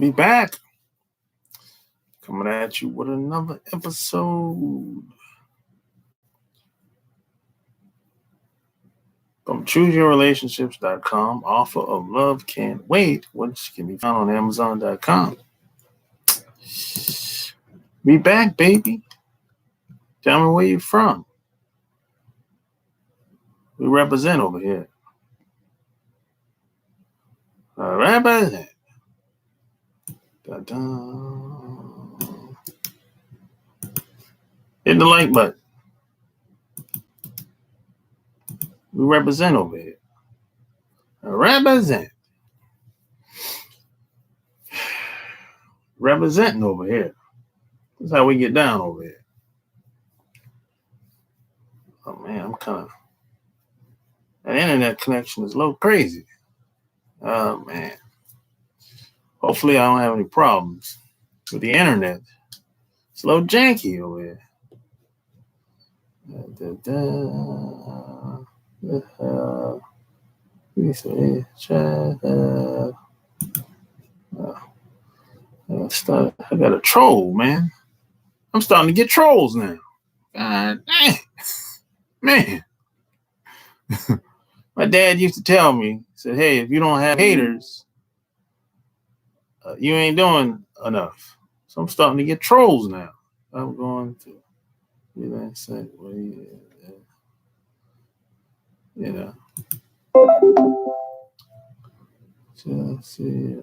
We back. Coming at you with another episode from ChooseYourRelationships.com. Offer of Love Can't Wait, which can be found on Amazon.com. We back, baby. Tell me where you're from. We represent over here. Represent. Da-da. Hit the like button. We represent over here. Represent. Representing over here. That's how we get down over here. Oh man, I'm kind of. That internet connection is a little crazy. Oh man. Hopefully I don't have any problems with the internet. It's a little janky over here. I got a troll, man. I'm starting to get trolls now. God dang. Man. My dad used to tell me, he said, hey, if you don't have haters, you ain't doing enough. So I'm starting to get trolls now. I'm going to, Just see,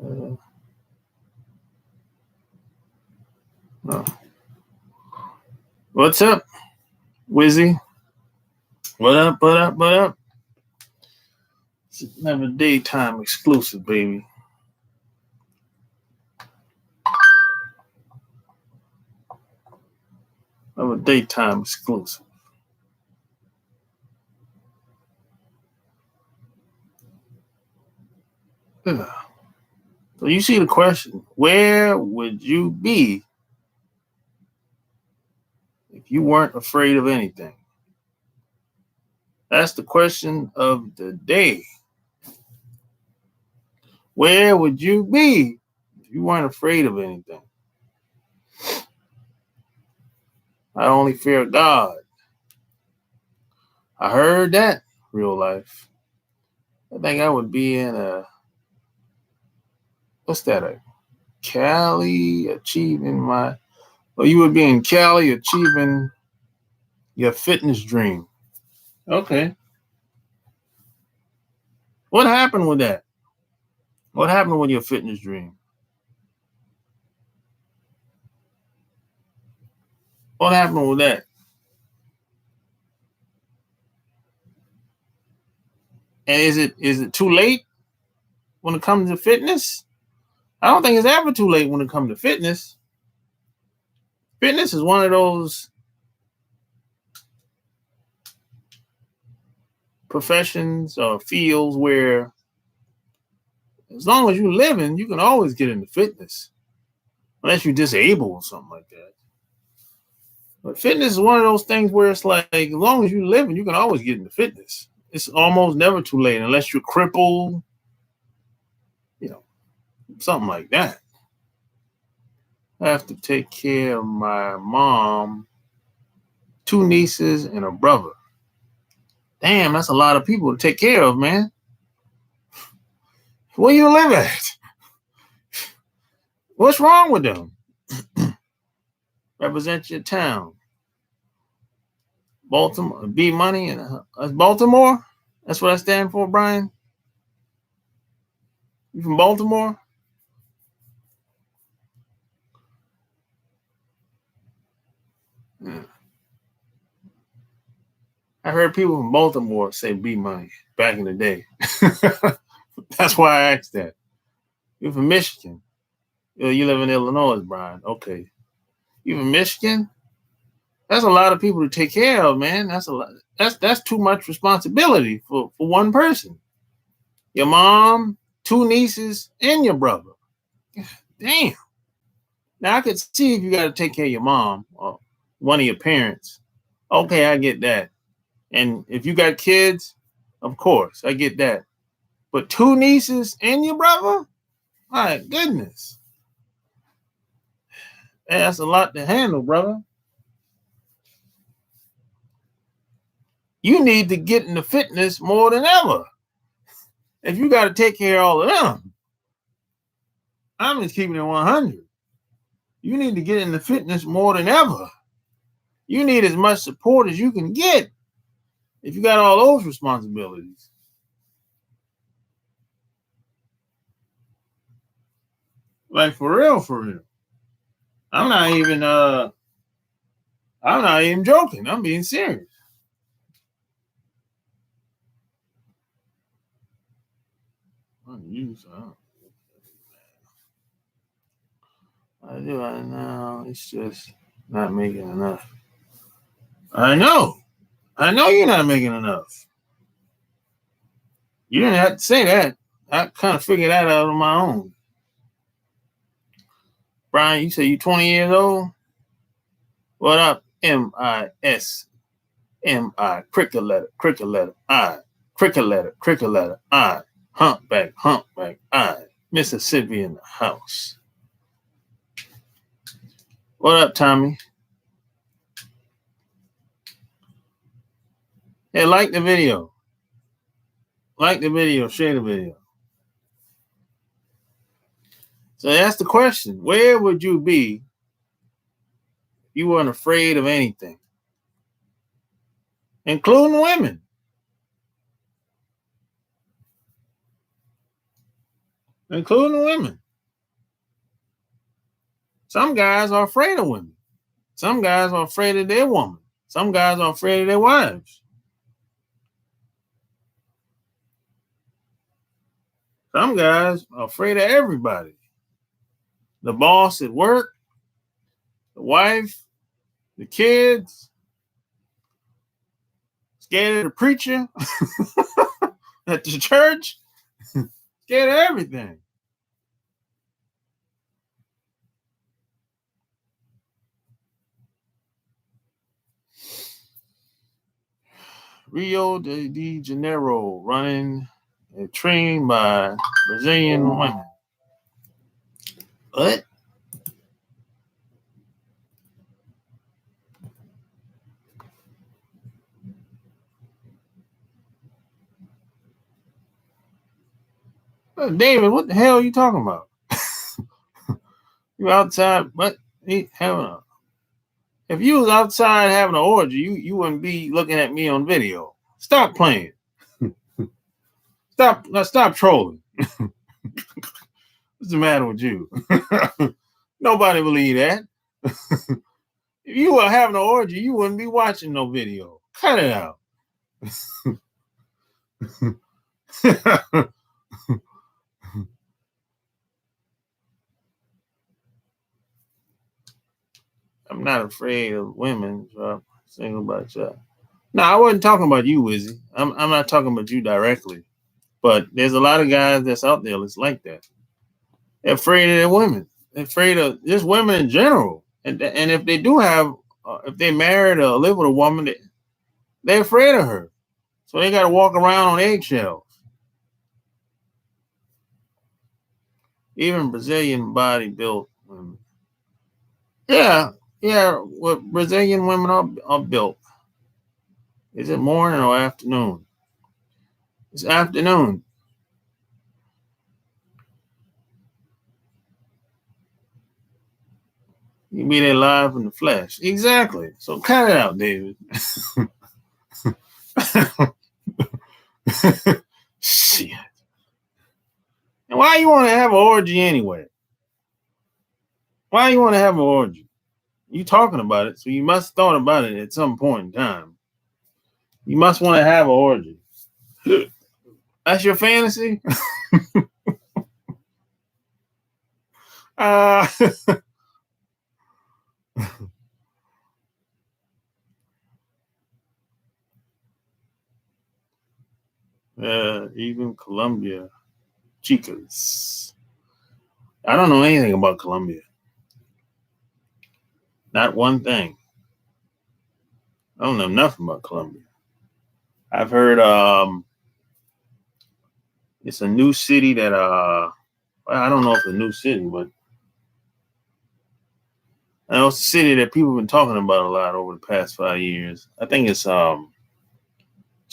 What's up, Wizzy? What up? It's another daytime exclusive, baby. Another daytime exclusive. So you see the question, where would you be if you weren't afraid of anything? That's the question of the day. Where would you be if you weren't afraid of anything? I only fear God. I heard that real life. I think I would be in Cali achieving you would be in Cali achieving your fitness dream. Okay. What happened with that? What happened with your fitness dream? What happened with that? And is it too late when it comes to fitness? I don't think it's ever too late when it comes to fitness. Fitness is one of those professions or fields where as long as you're living, you can always get into fitness. Unless you're disabled or something like that. But fitness is one of those things where it's like, as long as you're living, you can always get into fitness. It's almost never too late unless you're crippled, something like that. I have to take care of my mom, 2 nieces, and a brother. Damn, that's a lot of people to take care of, man. Where you live at? What's wrong with them? Represent your town. Baltimore, B Money, and Baltimore? That's what I stand for, Brian? You from Baltimore? Yeah. I heard people from Baltimore say B Money back in the day. That's why I asked that. You're from Michigan. You live in Illinois, Brian. Okay. You from Michigan? That's a lot of people to take care of, man. That's a lot. That's too much responsibility for one person. Your mom, 2 nieces, and your brother. Damn. Now I could see if you got to take care of your mom or one of your parents. Okay, I get that. And if you got kids, of course, I get that. But 2 nieces and your brother? My goodness. Hey, that's a lot to handle, brother. You need to get into fitness more than ever. If you got to take care of all of them, I'm just keeping it 100. You need to get into fitness more than ever. You need as much support as you can get if you got all those responsibilities. Like for real, for real. I'm not even joking. I'm being serious. I do right now. It's just not making enough. I know. I know you're not making enough. You didn't have to say that. I kind of figured that out on my own. Brian, you say you're 20 years old? What up? MIS. MI. Cricket letter. I. Cricket letter. I. Humpback. I. Mississippi in the house. What up, Tommy? Hey, like the video. Like the video. Share the video. So that's the question. Where would you be if you weren't afraid of anything? Including women. Including women. Some guys are afraid of women. Some guys are afraid of their woman. Some guys are afraid of their wives. Some guys are afraid of everybody. The boss at work, the wife, the kids, scared of the preacher at the church, scared of everything. Rio de Janeiro running trained by Brazilian women. What? David, what the hell are you talking about? You outside, but having a. If you was outside having an orgy, you wouldn't be looking at me on video. Stop playing. Stop trolling. What's the matter with you? Nobody believe that. If you were having an orgy, you wouldn't be watching no video. Cut it out. I'm not afraid of women. So I'm single about you. No, I wasn't talking about you, Wizzy. I'm not talking about you directly. But there's a lot of guys that's out there that's like that. They're afraid of their women. They're afraid of just women in general. And if they do have, if they married or live with a woman, they're afraid of her. So they got to walk around on eggshells. Even Brazilian body built women. Yeah, what Brazilian women are built. Is it morning or afternoon? It's afternoon. You be there live in the flesh. Exactly. So cut it out, David. Shit. And why you want to have an orgy anyway? Why you want to have an orgy? You talking about it, so you must have thought about it at some point in time. You must want to have an orgy. That's your fantasy? uh even Colombia. Chicas. I don't know anything about Colombia. Not one thing. I don't know nothing about Colombia. I've heard it's a new city that well, I don't know if it's a new city, but And it's a city that people have been talking about a lot over the past 5 years. I think it's starting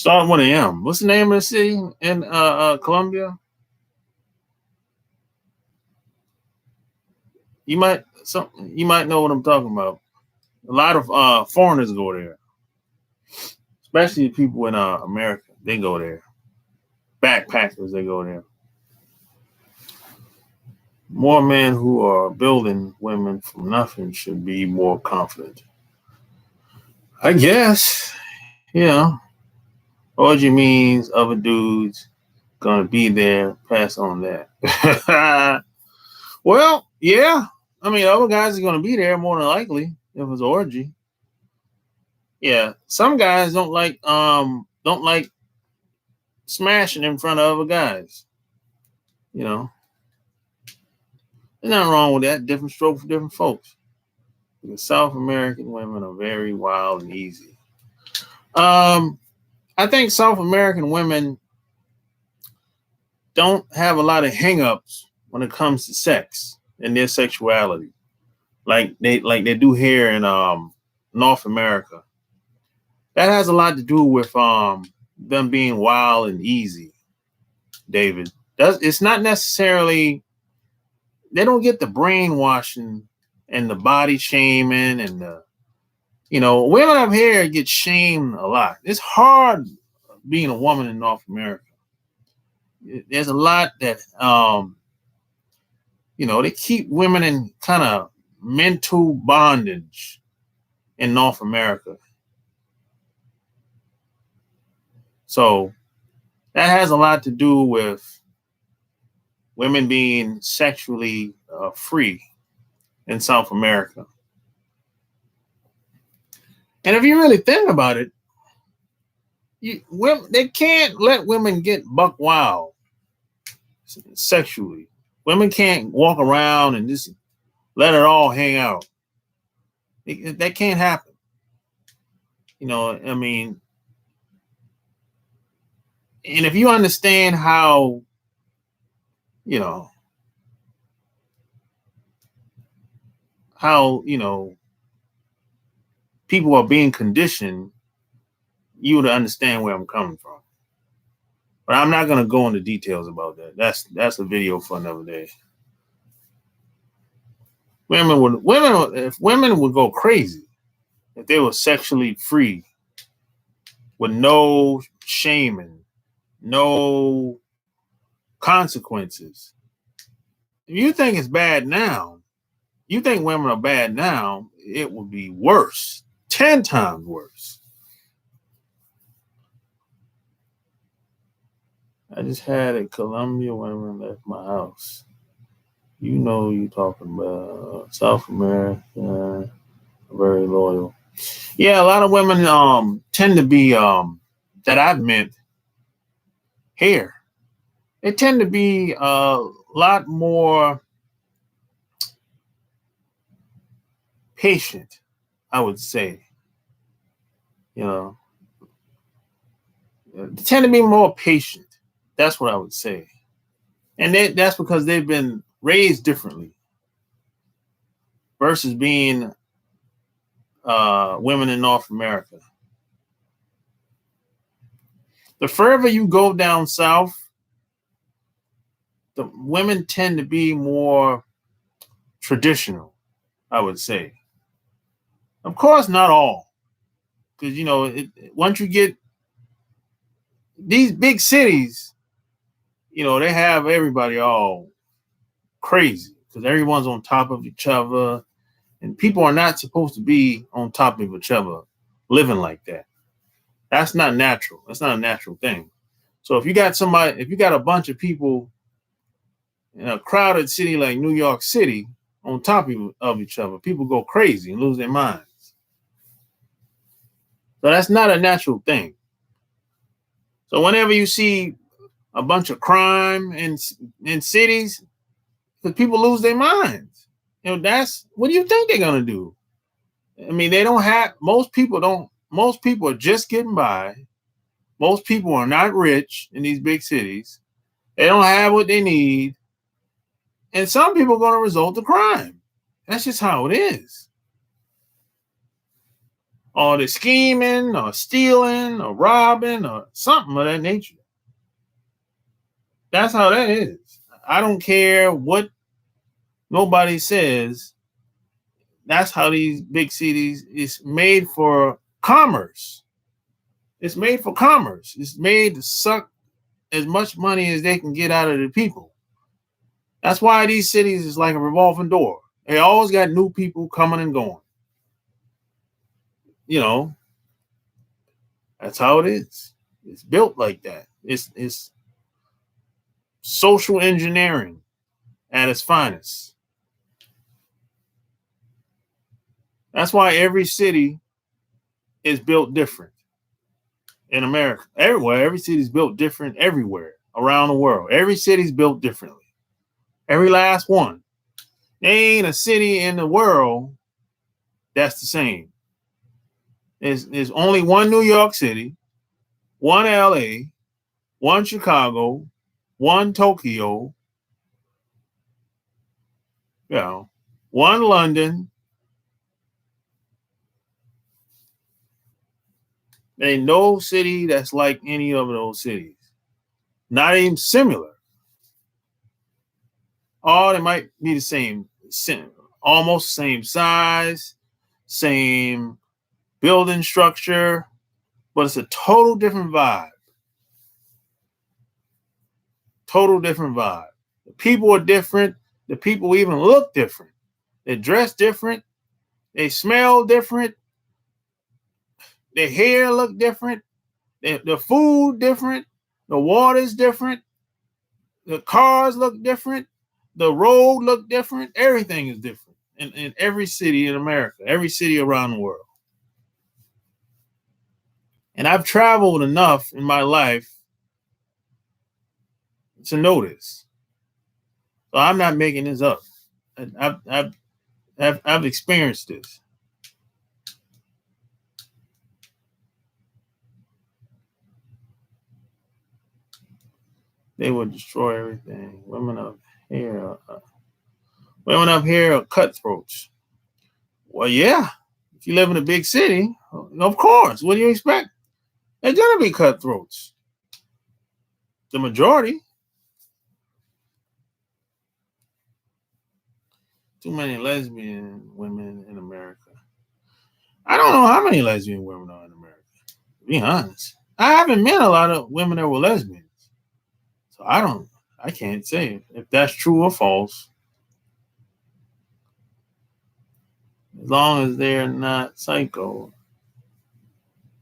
with an M. What's the name of the city in Colombia? You might know what I'm talking about. A lot of foreigners go there, especially people in America. They go there. Backpackers, they go there. More men who are building women from nothing should be more confident. I guess, you know, orgy means other dudes gonna be there, pass on that. Well, yeah. I mean, other guys are gonna be there more than likely if it's orgy. Yeah. Some guys don't like smashing in front of other guys. You know, there's nothing wrong with that. Different stroke for different folks. Because South American women are very wild and easy. Um, I think South American women don't have a lot of hangups when it comes to sex and their sexuality, like they do here in North America. That has a lot to do with them being wild and easy, David. It's not necessarily they don't get the brainwashing and the body shaming and the women up here get shamed a lot. It's hard being a woman in North America. There's a lot that they keep women in kind of mental bondage in North America. So that has a lot to do with women being sexually free in South America. And if you really think about it, they can't let women get buck wild sexually. Women can't walk around and just let it all hang out. That can't happen. I mean, and if you understand how, you know, how people are being conditioned, you would understand where I'm coming from. But I'm not going to go into details about that. That's a video for another day. If women would go crazy if they were sexually free with no shaming, no consequences. If you think it's bad now, you think women are bad now, it would be worse, 10 times worse. I just had a Colombia woman left my house. You know you talking about South America, very loyal. Yeah, a lot of women tend to be that I've met here. They tend to be a lot more patient, I would say. You know, they tend to be more patient. That's what I would say. And that's because they've been raised differently versus being women in North America. The further you go down south, the women tend to be more traditional, I would say. Of course, not all, because once you get these big cities, they have everybody all crazy because everyone's on top of each other, and people are not supposed to be on top of each other, living like that. That's not natural. That's not a natural thing. So if you got a bunch of people in a crowded city like New York City on top of each other, people go crazy and lose their minds. So that's not a natural thing. So whenever you see a bunch of crime in cities, because people lose their minds. That's what do you think they're gonna do? I mean, they don't have most people are just getting by. Most people are not rich in these big cities. They don't have what they need. And some people are gonna resort to crime. That's just how it is. or they're scheming or stealing or robbing or something of that nature. That's how that is. I don't care what nobody says. That's how these big cities is made for commerce. It's made for commerce. It's made to suck as much money as they can get out of the people. That's why these cities is like a revolving door. They always got new people coming and going. You know, that's how it is. It's built like that. It's social engineering at its finest. That's why every city is built different in America. Everywhere, every city is built different everywhere around the world. Every city's built differently. Every last one. There ain't a city in the world that's the same. There's only one New York City, one LA, one Chicago, one Tokyo, one London. There ain't no city that's like any of those cities. Not even similar. All they might be the same, almost same size, same building structure, but it's a total different vibe. Total different vibe. The people are different. The people even look different. They dress different. They smell different. Their hair look different. The food different. The water's different. The cars look different. The road look different. Everything is different in every city in America, every city around the world. And I've traveled enough in my life to know this. So I'm not making this up. I've experienced this. They would destroy everything. Women up here are cutthroats. Well, yeah. If you live in a big city, of course. What do you expect? They're gonna be cutthroats. The majority. Too many lesbian women in America. I don't know how many lesbian women are in America, to be honest. I haven't met a lot of women that were lesbians. So I can't say if that's true or false. As long as they're not psycho.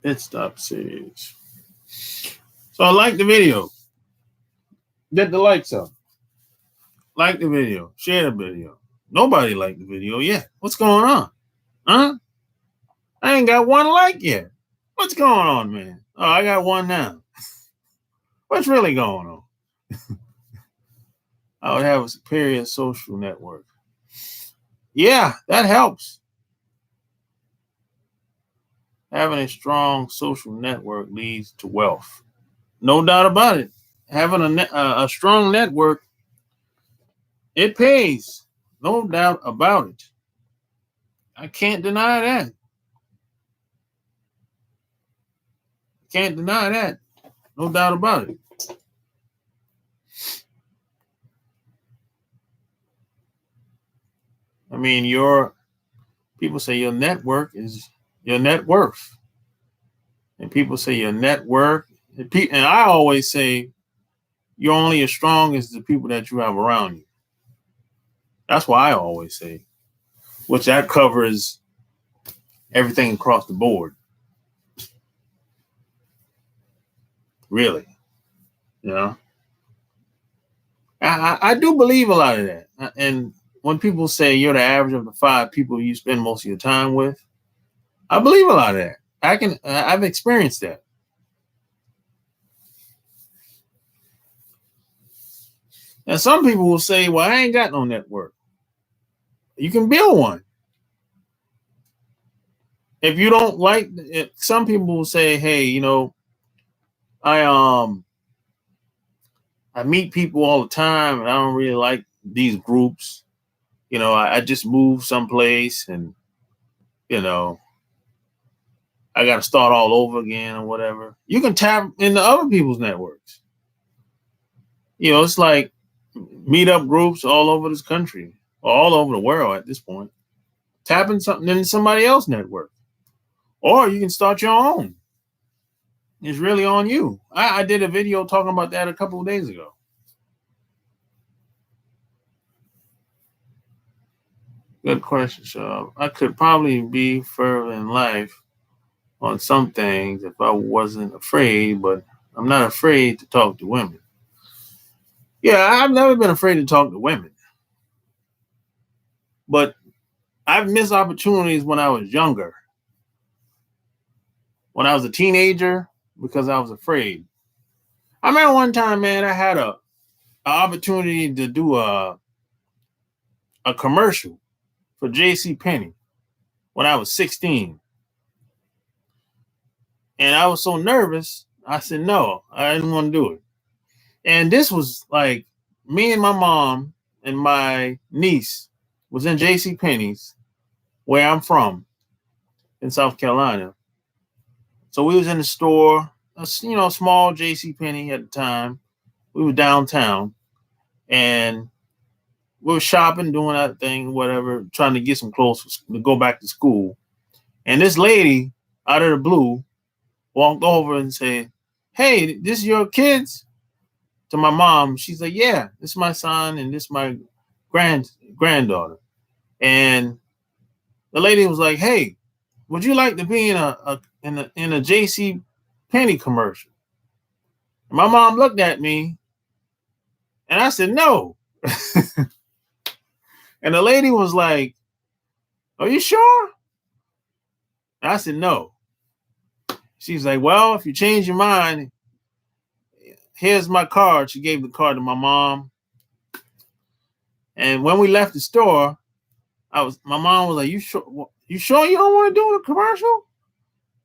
It stops serious. So I like the video. Get the likes up. Like the video. Share the video. Nobody liked the video yet. What's going on? Huh? I ain't got one like yet. What's going on, man? Oh, I got one now. What's really going on? I would have a superior social network. Yeah, that helps. Having a strong social network leads to wealth. No doubt about it. Having a strong network, it pays. No doubt about it. I can't deny that. Can't deny that. No doubt about it. I mean, people say your network is your net worth. And people say your network, and I always say you're only as strong as the people that you have around you. That's why I always say, which that covers everything across the board. Really. You know? I do believe a lot of that. And when people say you're the average of the 5 people you spend most of your time with, I believe a lot of that. I've experienced that. And some people will say, well, I ain't got no network. You can build one. If you don't like it, some people will say, hey, I meet people all the time and I don't really like these groups. I just moved someplace and, I got to start all over again or whatever. You can tap into other people's networks. It's like meetup groups all over this country, all over the world at this point. Tapping something in somebody else's network. Or you can start your own. It's really on you. I did a video talking about that a couple of days ago. Good question, Shaw. I could probably be further in life on some things if I wasn't afraid, but I'm not afraid to talk to women. Yeah, I've never been afraid to talk to women. But I've missed opportunities when I was younger. When I was a teenager, because I was afraid. I remember one time, man, I had an opportunity to do a commercial for J.C. Penney when I was 16. And I was so nervous, I said, no, I didn't want to do it. And this was like me and my mom and my niece was in J.C. Penney's, where I'm from, in South Carolina. So we was in the store, small J.C. Penney at the time. We were downtown, and we were shopping, doing that thing, whatever, trying to get some clothes to go back to school. And this lady, out of the blue, walked over and said, hey, this is your kids? To my mom. She's like, yeah, this is my son and this is my granddaughter. And the lady was like, hey, would you like to be in a J.C. Penney commercial? And my mom looked at me and I said, no. And the lady was like, are you sure? And I said, no. She's like, well, if you change your mind, here's my card. She gave the card to my mom. And when we left the store, my mom was like, you sure you don't want to do a commercial?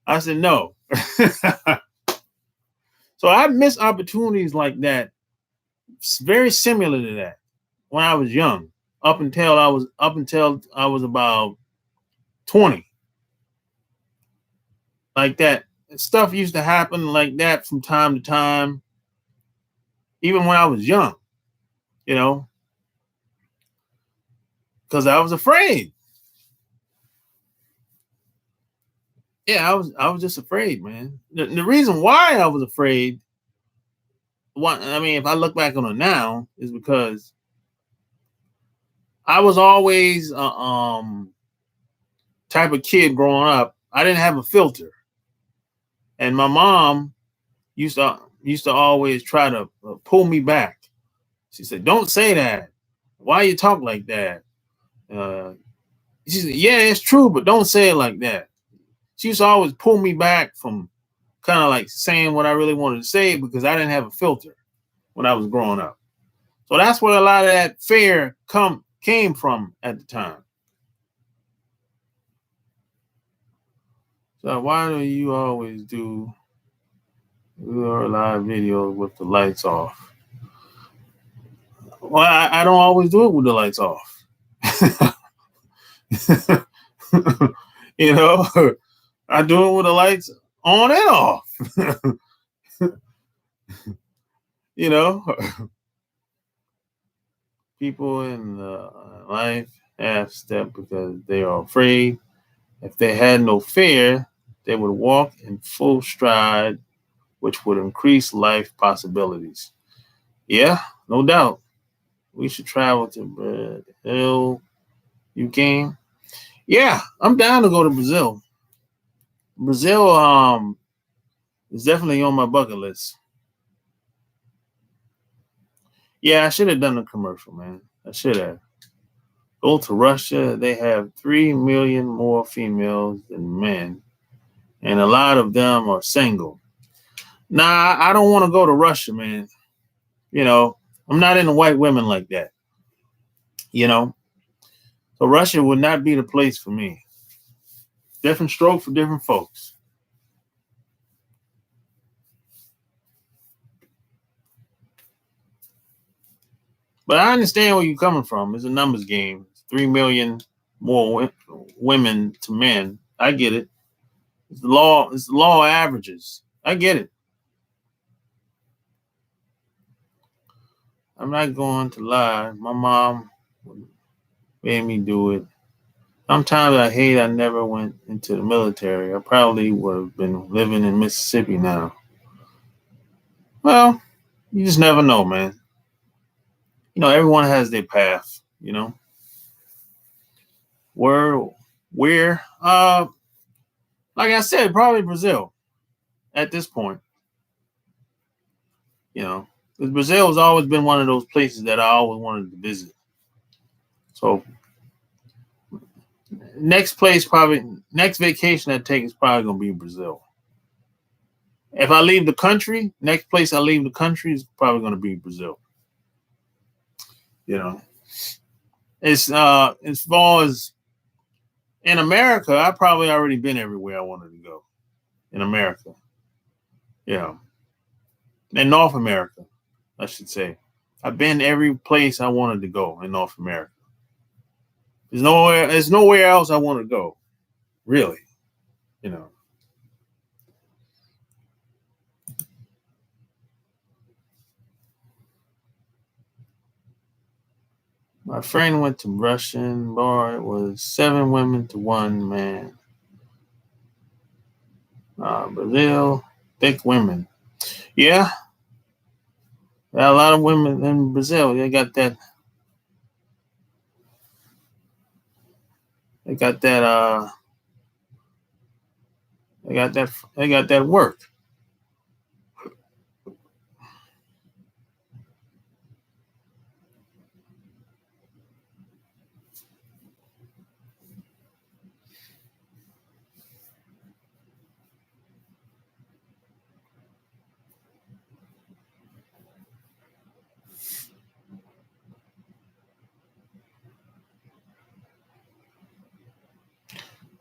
I said, no. So I missed opportunities like that, very similar to that, when I was young, up until I was about 20. Like that. Stuff used to happen like that from time to time, even when I was young, because I was afraid. Yeah, I was just afraid, man. The reason why I was afraid, if I look back on it now, is because I was always type of kid growing up. I didn't have a filter, and my mom used to always try to pull me back. She said, "Don't say that. Why you talk like that?" She said, "Yeah, it's true, but don't say it like that." She used to always pull me back from kind of like saying what I really wanted to say because I didn't have a filter when I was growing up. So that's where a lot of that fear came from at the time. So why do you always do your live videos with the lights off? Well, I don't always do it with the lights off. I do it with the lights on and off. People in life have stepped because they are afraid. If they had no fear, they would walk in full stride, which would increase life possibilities. Yeah, no doubt. We should travel to Brazil. You came? Yeah, I'm down to go to Brazil. Brazil is definitely on my bucket list. Yeah, I should have done a commercial, man. I should have. Go to Russia. They have 3 million more females than men, and a lot of them are single. Nah, I don't want to go to Russia, man. I'm not into white women like that. So Russia would not be the place for me. Different stroke for different folks. But I understand where you're coming from. It's a numbers game. 3 million more women to men. I get it. It's the law. It's the law of averages. I get it. I'm not going to lie. My mom made me do it. Sometimes I hate I never went into the military. I probably would have been living in Mississippi now. Well, you just never know, man. Everyone has their path, Where like I said, probably Brazil at this point, you know. Because Brazil has always been one of those places that I always wanted to visit. So next vacation I take is probably gonna be Brazil. If I leave the country, next place I leave the country is probably gonna be Brazil. You know. It's as far as in America, I probably already been everywhere I wanted to go in America. Yeah. In North America, I should say. I've been every place I wanted to go in North America. There's nowhere else I want to go, really. You know. My friend went to Russian bar. It was 7 women to 1 man. Brazil, thick women. Yeah, there are a lot of women in Brazil. They got that. They got that. They got that. They got that work.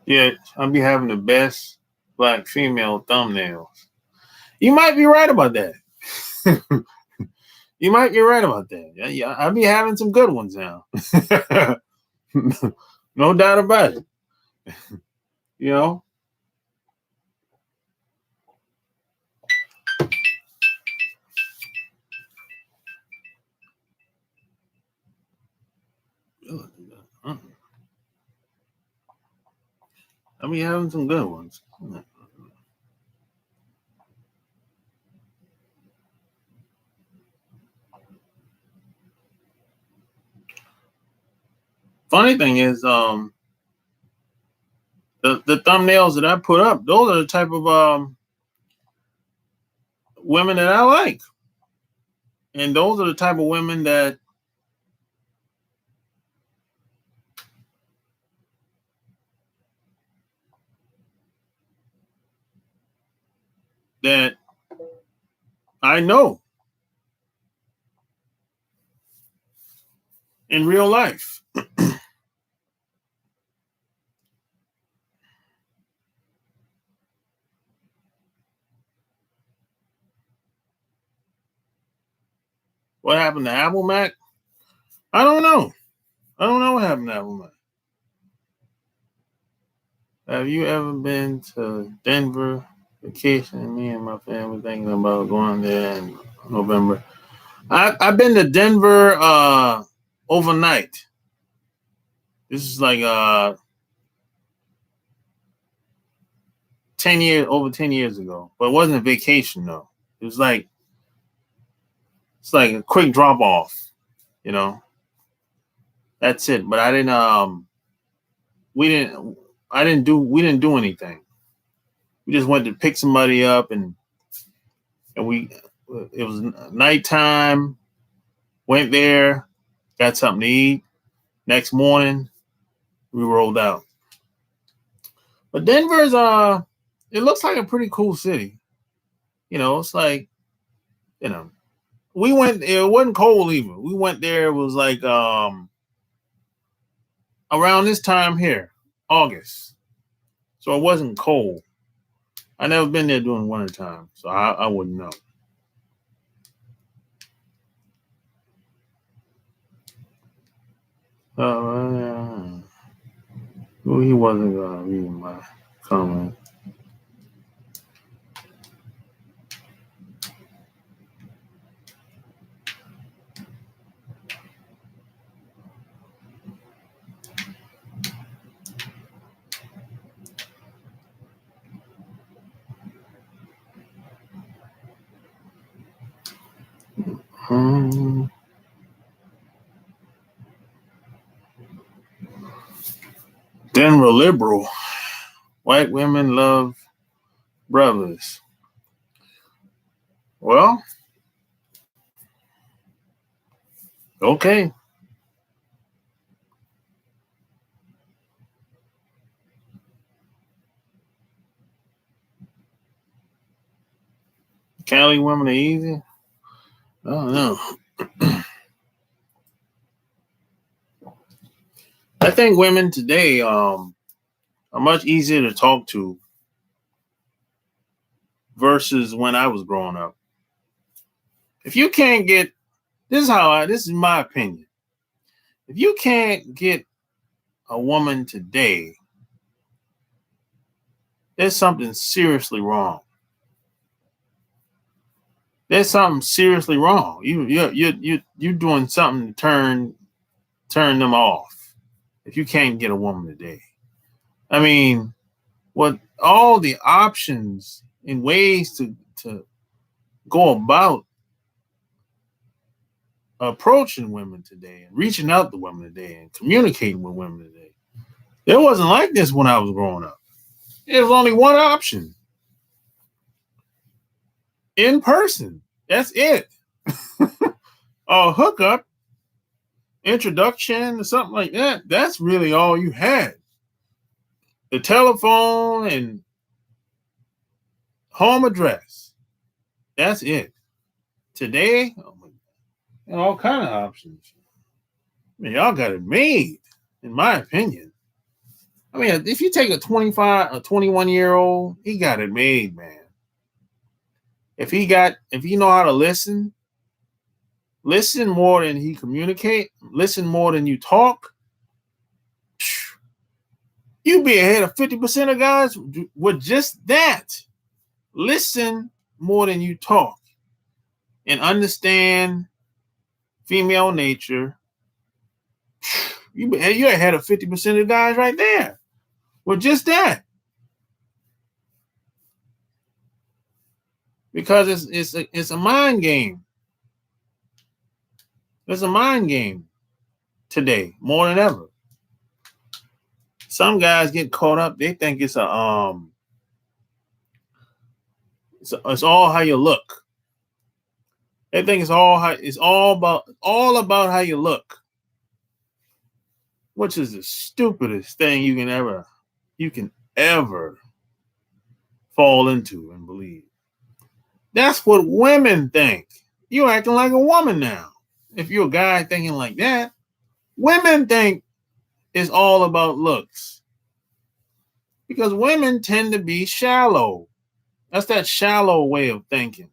Yeah, I'll be having the best black female thumbnails. You might be right about that. You might be right about that. Yeah, I'll be having some good ones now. No doubt about it. You know. I'll be having some good ones. Funny thing is, the thumbnails that I put up, those are the type of women that I like, and those are the type of women that I know in real life. What happened to Apple Mac? I don't know. I don't know what happened to Apple Mac. Have you ever been to Denver vacation? Me and my family thinking about going there in November. I've been to Denver overnight. This is like 10 years ago, but it wasn't a vacation though. It was like it's like a quick drop off, you know. That's it. But we didn't we didn't do anything. We just went to pick somebody up and it was nighttime. Went there, got something to eat. Next morning, we rolled out. But Denver's it looks like a pretty cool city. It's like you know, we went. It wasn't cold even. We went there. It was like around this time here, August. So it wasn't cold. I never been there during winter time, so I wouldn't know. Well, he wasn't gonna read my comment. Hmm. Then we're liberal. White women love brothers. Well, okay. Cali women are easy. I don't know. I think women today are much easier to talk to versus when I was growing up. If you can't get this is my opinion. If you can't get a woman today, there's something seriously wrong. There's something seriously wrong. You're doing something to turn them off. If you can't get a woman today, I mean, what all the options and ways to go about approaching women today and reaching out to women today and communicating with women today. It wasn't like this when I was growing up. There was only one option: in person. That's it. A hookup, introduction, or something like that. That's really all you had. The telephone and home address. That's it. Today, oh my God, all kind of options. I mean, y'all got it made, in my opinion. I mean, if you take a 25, a 21-year-old, he got it made, man. If he know how to listen more than he communicate, listen more than you talk, you be ahead of 50% of guys with just that. Listen more than you talk and understand female nature. You're ahead of 50% of guys right there with just that. Because it's a mind game. It's a mind game today more than ever. Some guys get caught up. They think it's all how you look. They think it's all about how you look, which is the stupidest thing you can ever fall into and believe. That's what women think. You're acting like a woman now. If you're a guy thinking like that, women think it's all about looks because women tend to be shallow. That's that shallow way of thinking.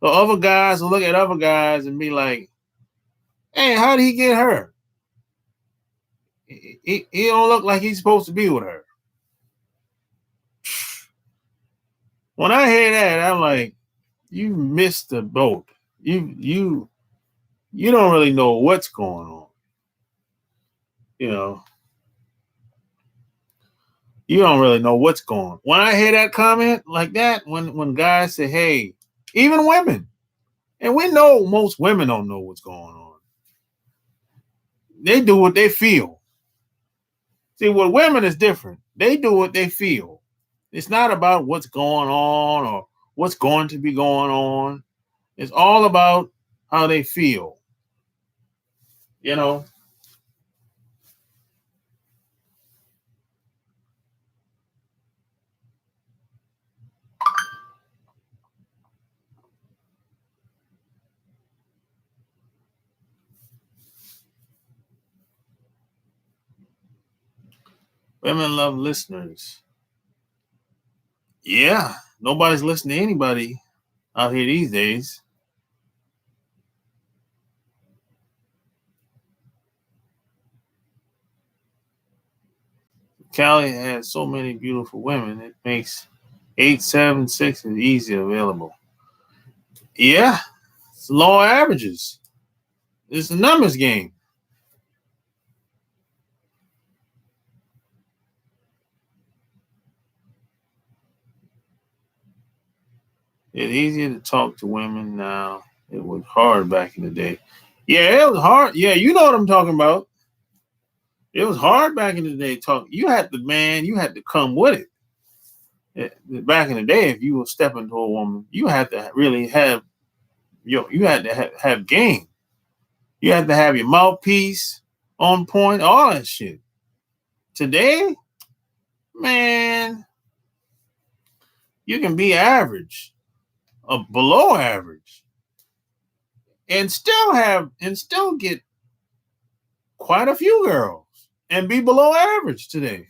So other guys will look at other guys and be like, "Hey, how did he get her? He don't look like he's supposed to be with her." When I hear that, I'm like, "You missed the boat. You don't really know what's going on. You know, you don't really know what's going on." When I hear that comment like that, when guys say, "Hey," even women, and we know most women don't know what's going on. They do what they feel. See, with women is different. They do what they feel. It's not about what's going on or what's going to be going on. It's all about how they feel. You know, women love listeners. Yeah, nobody's listening to anybody out here these days. Cali has so many beautiful women. It makes 876 is easy available. Yeah, it's low averages. It's a numbers game. It's easier to talk to women now. It was hard back in the day. Yeah, it was hard. Yeah, you know what I'm talking about. It was hard back in the day. You had to, man, you had to come with it. Back in the day, if you were stepping to a woman, you had to really have you had to have game. You had to have your mouthpiece on point, all that shit. Today, man, you can be average or below average and still get quite a few girls and be below average today.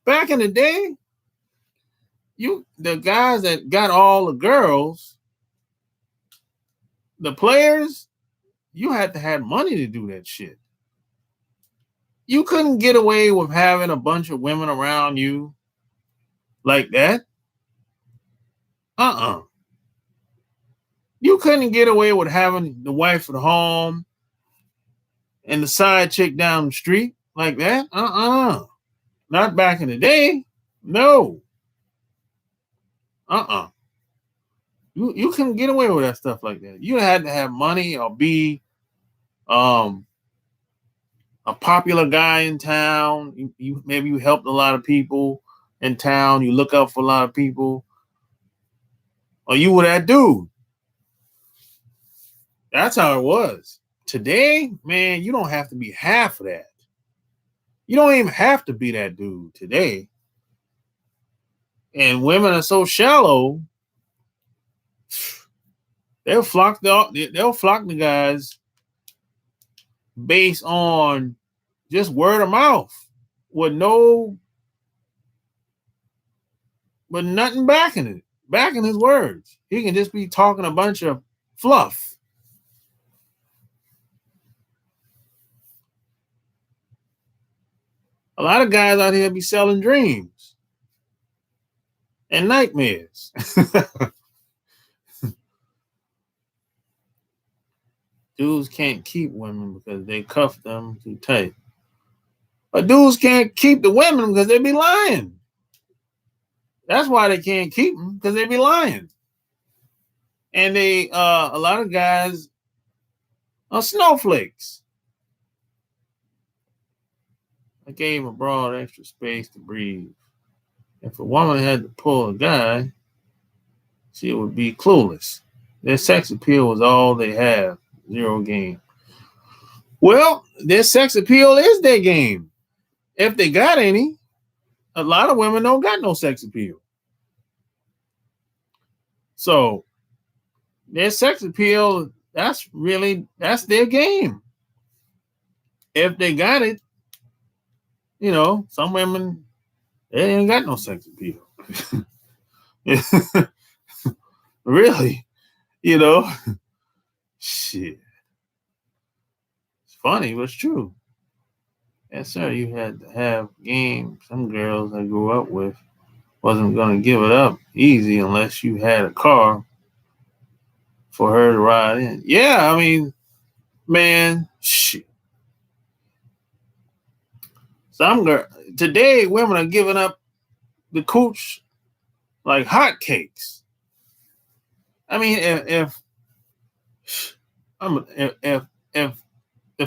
Back in the day, the guys that got all the girls, the players, you had to have money to do that shit. You couldn't get away with having a bunch of women around you like that. Uh-uh. You couldn't get away with having the wife at home and the side chick down the street like that. Not back in the day. No. Uh-uh. You couldn't get away with that stuff like that. You had to have money or be um a popular guy in town. Maybe you helped a lot of people in town. You look out for a lot of people. Or you were that dude. That's how it was. Today, man, you don't have to be half of that. You don't even have to be that dude today. And women are so shallow, they'll flock the guys based on just word of mouth with nothing backing his words. He can just be talking a bunch of fluff. A lot of guys out here be selling dreams and nightmares. Dudes can't keep women because they cuff them too tight. But dudes can't keep the women because they be lying. That's why they can't keep them, because they be lying. And a lot of guys are snowflakes. I gave a broad extra space to breathe. If a woman had to pull a guy, she would be clueless. Their sex appeal was all they have. Zero game. Well, their sex appeal is their game. If they got any, a lot of women don't got no sex appeal. So their sex appeal, that's their game. If they got it, some women, they ain't got no sex appeal. Really, shit. It's funny, but it's true. Yes, sir. You had to have game. Some girls I grew up with wasn't going to give it up easy unless you had a car for her to ride in. Yeah, I mean, man, shit. Today, women are giving up the cooch like hotcakes. I mean, if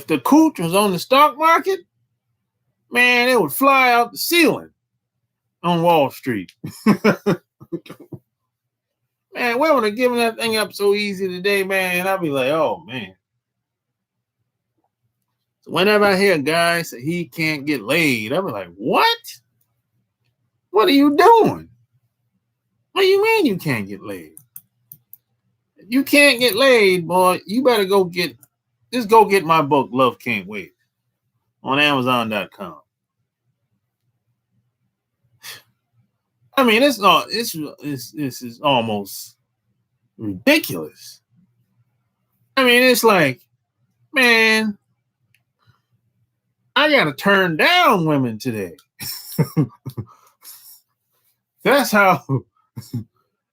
the cooch was on the stock market, man, it would fly out the ceiling on Wall Street. Man, women are giving that thing up so easy today, man. I'll be like, oh man. So whenever I hear a guy say he can't get laid, I'll be like, what? What are you doing? What do you mean you can't get laid? If you can't get laid, boy, you better go get my book, Love Can't Wait, on Amazon.com. I mean, this is almost ridiculous. I mean, it's like, man, I gotta turn down women today. That's how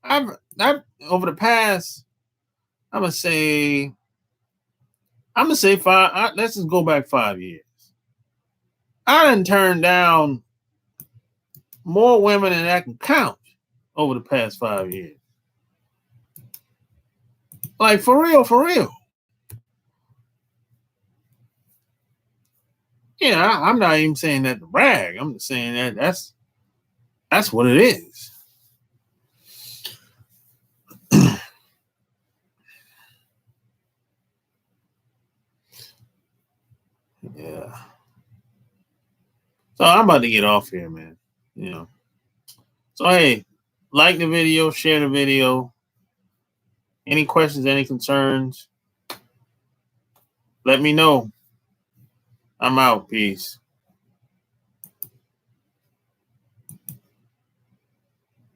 I've over the past, I'm gonna say 5. Let's just go back 5 years. I didn't turn down more women than I can count over the past 5 years. Like for real, for real. Yeah, I'm not even saying that to brag. I'm just saying that that's what it is. Yeah. So I'm about to get off here, man. You know. So hey, like the video, share the video. Any questions, any concerns, let me know. I'm out. Peace.